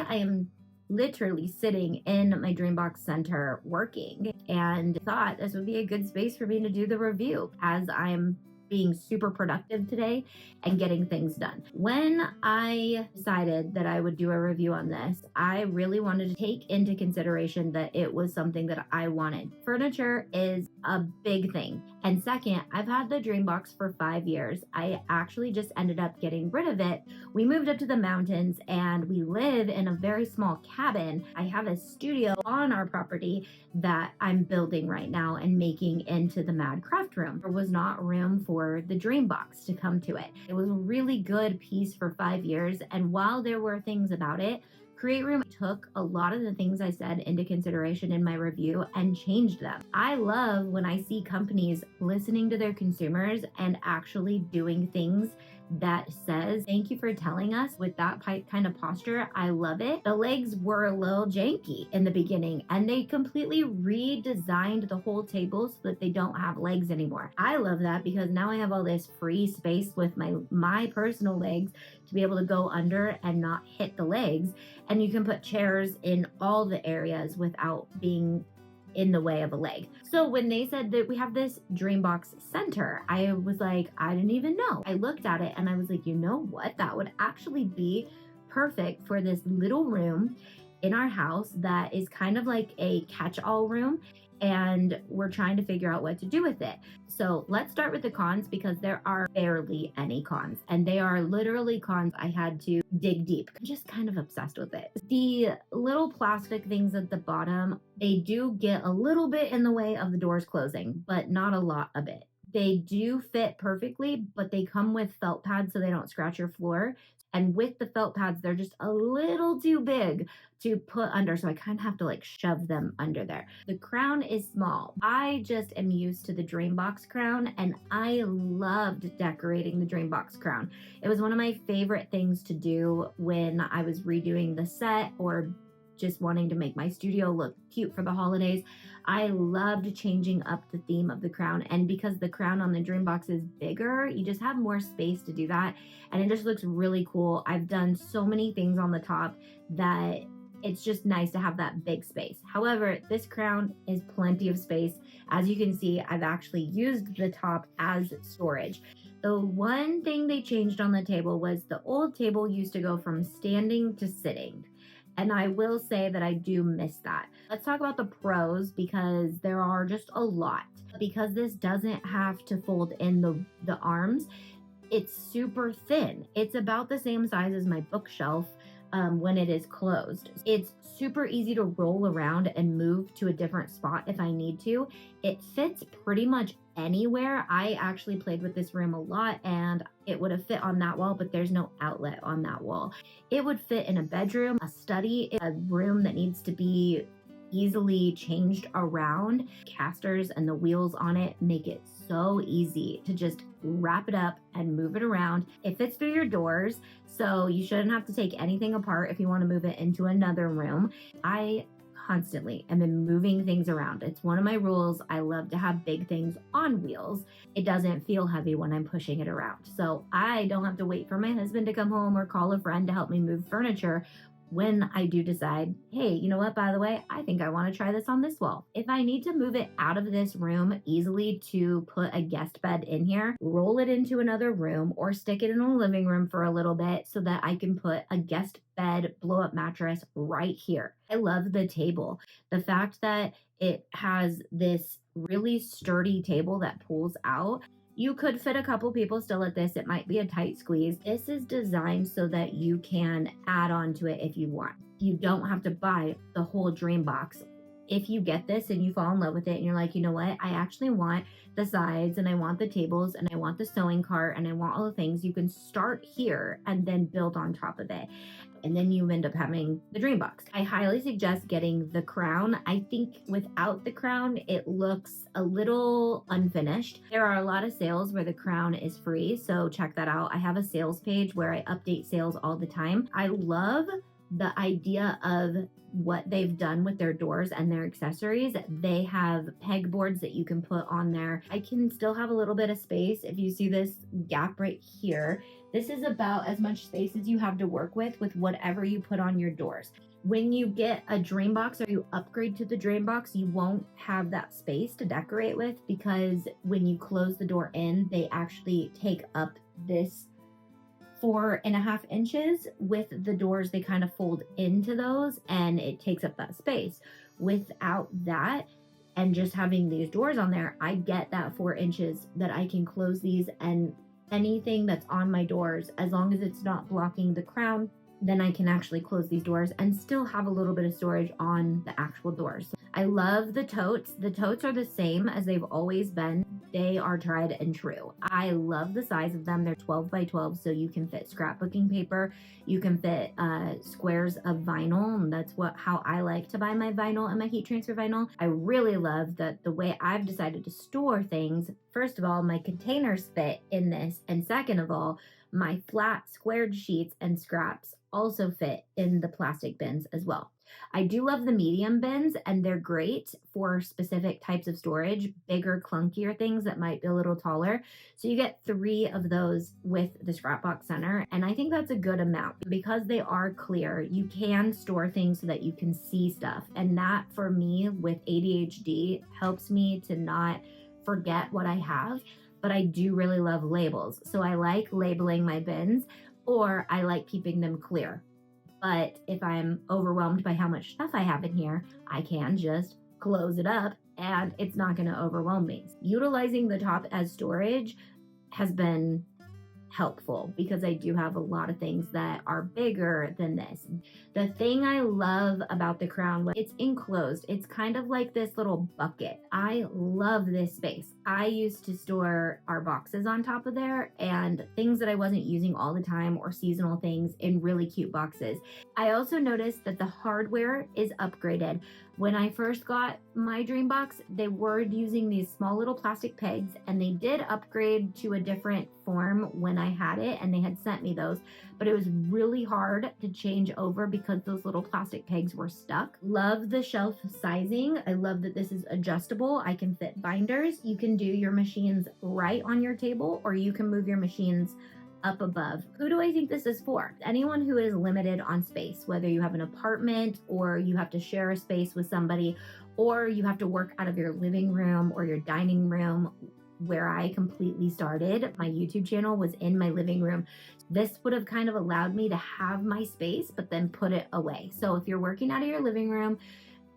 I am literally sitting in my Dreambox center working, and thought this would be a good space for me to do the review as I'm being super productive today and getting things done. When I decided that I would do a review on this, I really wanted to take into consideration that it was something that I wanted. Furniture is a big thing. And second, I've had the Dreambox for 5 years. I actually just ended up getting rid of it. We moved up to the mountains and we live in a very small cabin. I have a studio on our property that I'm building right now and making into the Mad Craft Room. There was not room for the Dreambox to come to it. It was a really good piece for 5 years, and while there were things about it, Create Room took a lot of the things I said into consideration in my review and changed them. I love when I see companies listening to their consumers and actually doing things that says, thank you for telling us, with that kind of posture. I love it. The legs were a little janky in the beginning, and they completely redesigned the whole table so that they don't have legs anymore. I love that because now I have all this free space with my personal legs to be able to go under and not hit the legs. And you can put chairs in all the areas without being in the way of a leg. So when they said that we have this Dreambox center, I was like, I didn't even know. I looked at it and I was like, you know what? That would actually be perfect for this little room in our house that is kind of like a catch-all room, and we're trying to figure out what to do with it. So let's start with the cons, because there are barely any cons, and they are literally cons I had to dig deep. I'm just kind of obsessed with it. The little plastic things at the bottom, they do get a little bit in the way of the doors closing, but not a lot of it. They do fit perfectly, but they come with felt pads so they don't scratch your floor. And with the felt pads, they're just a little too big to put under, so I kind of have to like shove them under there. The crown is small. I just am used to the Dreambox crown, and I loved decorating the Dreambox crown. It was one of my favorite things to do when I was redoing the set or just wanting to make my studio look cute for the holidays. I loved changing up the theme of the crown, and because the crown on the Dreambox is bigger, you just have more space to do that, and it just looks really cool. I've done so many things on the top that it's just nice to have that big space. However, this crown is plenty of space. As you can see, I've actually used the top as storage. The one thing they changed on the table was the old table used to go from standing to sitting. And I will say that I do miss that. Let's talk about the pros, because there are just a lot. Because this doesn't have to fold in the arms, it's super thin. It's about the same size as my bookshelf when it is closed. It's super easy to roll around and move to a different spot if I need to. It fits pretty much anywhere. I actually played with this room a lot, and it would have fit on that wall, but there's no outlet on that wall. It would fit in a bedroom, a study, a room that needs to be easily changed around. Casters and the wheels on it make it so easy to just wrap it up and move it around. It fits through your doors, so you shouldn't have to take anything apart if you want to move it into another room. I constantly am moving things around. It's one of my rules. I love to have big things on wheels. It doesn't feel heavy when I'm pushing it around. So I don't have to wait for my husband to come home or call a friend to help me move furniture when I do decide, hey, you know what, by the way, I think I want to try this on this wall. If I need to move it out of this room easily to put a guest bed in here, roll it into another room, or stick it in a living room for a little bit so that I can put a guest bed blow-up mattress right here. I love the table. The fact that it has this really sturdy table that pulls out. You could fit a couple people still at this. It might be a tight squeeze. This is designed so that you can add on to it if you want. You don't have to buy the whole Dreambox. If you get this and you fall in love with it and you're like, you know what, I actually want the sides and I want the tables and I want the sewing cart and I want all the things, you can start here and then build on top of it. And then you end up having the Dreambox. I highly suggest getting the crown. I think without the crown, it looks a little unfinished. There are a lot of sales where the crown is free, so check that out. I have a sales page where I update sales all the time. I love the idea of what they've done with their doors and their accessories. They have pegboards that you can put on there. I can still have a little bit of space. If you see this gap right here, this is about as much space as you have to work with whatever you put on your doors. When you get a Dreambox or you upgrade to the Dreambox, you won't have that space to decorate with, because when you close the door in, they actually take up this 4.5 inches. With the doors, they kind of fold into those and it takes up that space. Without that, and just having these doors on there, I get that 4 inches that I can close these, and anything that's on my doors, as long as it's not blocking the crown, then I can actually close these doors and still have a little bit of storage on the actual doors. I love the totes. The totes are the same as they've always been. They are tried and true. I love the size of them. They're 12 by 12, so you can fit scrapbooking paper. You can fit squares of vinyl, and that's how I like to buy my vinyl and my heat transfer vinyl. I really love that the way I've decided to store things. First of all, my containers fit in this, and second of all, my flat squared sheets and scraps also fit in the plastic bins as well. I do love the medium bins, and they're great for specific types of storage, bigger, clunkier things that might be a little taller. So you get 3 of those with the Scrapbox Center, and I think that's a good amount. Because they are clear, you can store things so that you can see stuff. And that, for me, with ADHD, helps me to not forget what I have. But I do really love labels. So I like labeling my bins, or I like keeping them clear. But if I'm overwhelmed by how much stuff I have in here, I can just close it up and it's not going to overwhelm me. Utilizing the top as storage has been helpful because I do have a lot of things that are bigger than this. The thing I love about the crown, it's enclosed. It's kind of like this little bucket. I love this space. I used to store our boxes on top of there and things that I wasn't using all the time or seasonal things in really cute boxes. I also noticed that the hardware is upgraded. When I first got my Dreambox, they were using these small little plastic pegs, and they did upgrade to a different form when I had it, and they had sent me those, but it was really hard to change over because those little plastic pegs were stuck. Love the shelf sizing. I love that this is adjustable. I can fit binders. You can do your machines right on your table, or you can move your machines up above. Who do I think this is for? Anyone who is limited on space, whether you have an apartment or you have to share a space with somebody, or you have to work out of your living room or your dining room. Where I completely started, my YouTube channel was in my living room. This would have kind of allowed me to have my space, but then put it away. So if you're working out of your living room,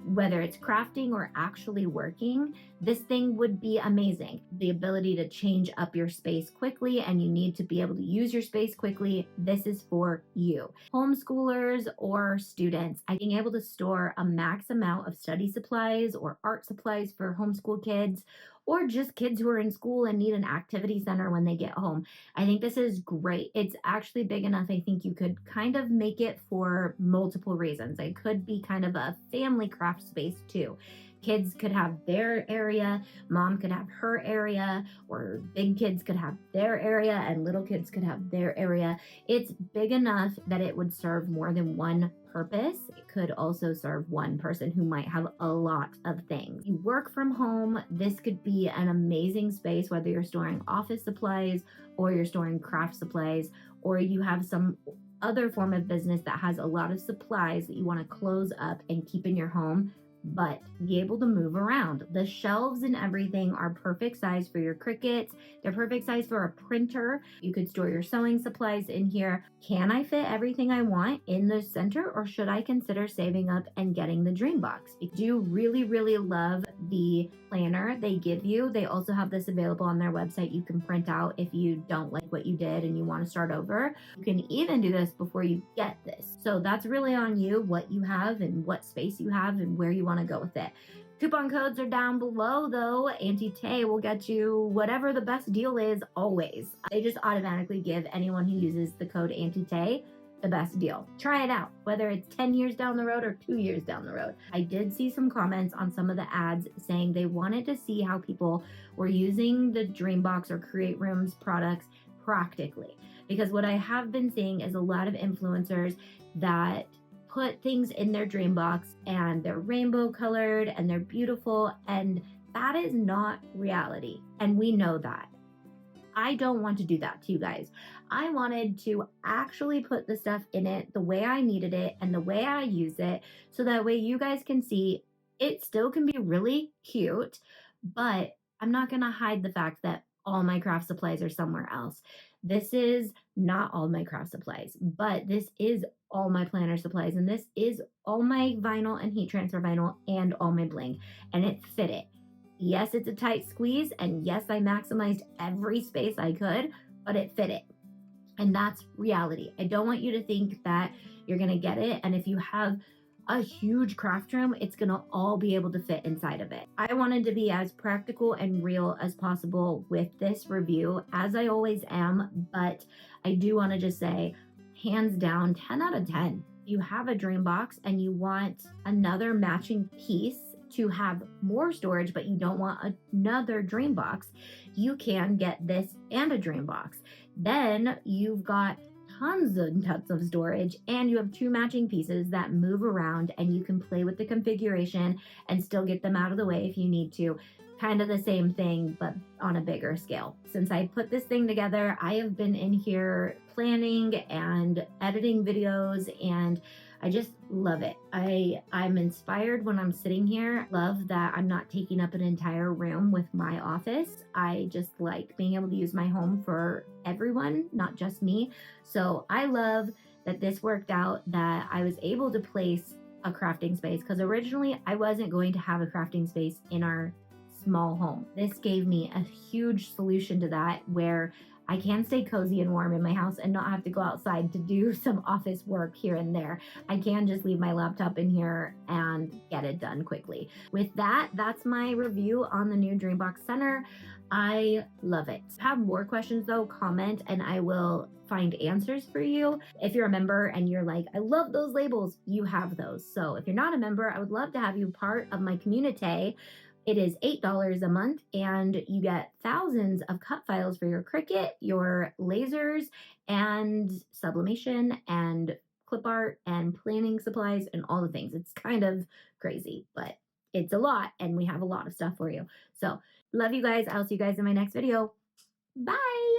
whether it's crafting or actually working, this thing would be amazing. The ability to change up your space quickly, and you need to be able to use your space quickly. This is for you. Homeschoolers or students, being able to store a max amount of study supplies or art supplies for homeschool kids, or just kids who are in school and need an activity center when they get home. I think this is great. It's actually big enough. I think you could kind of make it for multiple reasons. It could be kind of a family craft space too. Kids could have their area, mom could have her area, or big kids could have their area, and little kids could have their area. It's big enough that it would serve more than one purpose. It could also serve one person who might have a lot of things. You work from home, this could be an amazing space, whether you're storing office supplies or you're storing craft supplies, or you have some other form of business that has a lot of supplies that you want to close up and keep in your home, but be able to move around. The shelves and everything are perfect size for your Cricuts. They're perfect size for a printer. You could store your sewing supplies in here. Can I fit everything I want in the center, or should I consider saving up and getting the Dreambox? I do really, really love the planner they give you. They also have this available on their website. You can print out if you don't like what you did and you want to start over. You can even do this before you get this. So that's really on you, what you have and what space you have and where you want to go with it. Coupon codes are down below though. Auntie Tay will get you whatever the best deal is always. They just automatically give anyone who uses the code Auntie Tay the best deal. Try it out, whether it's 10 years down the road or 2 years down the road. I did see some comments on some of the ads saying they wanted to see how people were using the Dreambox or Create Rooms products practically. Because what I have been seeing is a lot of influencers that put things in their Dreambox and they're rainbow colored and they're beautiful, and that is not reality. And we know that. I don't want to do that to you guys. I wanted to actually put the stuff in it the way I needed it and the way I use it, so that way you guys can see it still can be really cute, but I'm not going to hide the fact that all my craft supplies are somewhere else. This is not all my craft supplies, but this is all my planner supplies, and this is all my vinyl and heat transfer vinyl and all my bling, and it fit it. Yes, it's a tight squeeze, and yes, I maximized every space I could, but it fit it. And that's reality. I don't want you to think that you're going to get it, and if you have a huge craft room, it's going to all be able to fit inside of it. I wanted to be as practical and real as possible with this review, as I always am, but I do want to just say, hands down, 10 out of 10. If you have a Dreambox and you want another matching piece to have more storage, but you don't want another Dreambox, you can get this and a Dreambox. Then you've got tons and tons of storage, and you have two matching pieces that move around, and you can play with the configuration and still get them out of the way if you need to. Kind of the same thing, but on a bigger scale. Since I put this thing together, I have been in here planning and editing videos, and I just love it. I'm inspired when I'm sitting here. Love that I'm not taking up an entire room with my office. I just like being able to use my home for everyone, not just me. So I love that this worked out, that I was able to place a crafting space, because originally I wasn't going to have a crafting space in our small home. This gave me a huge solution to that, where I can stay cozy and warm in my house and not have to go outside to do some office work here and there. I can just leave my laptop in here and get it done quickly. With that, that's my review on the new Dreambox Center. I love it. If you have more questions though, comment and I will find answers for you. If you're a member and you're like, I love those labels, you have those. So if you're not a member, I would love to have you part of my community. It is $8 a month, and you get thousands of cut files for your Cricut, your lasers, and sublimation, and clip art, and planning supplies, and all the things. It's kind of crazy, but it's a lot, and we have a lot of stuff for you. So, love you guys. I'll see you guys in my next video. Bye!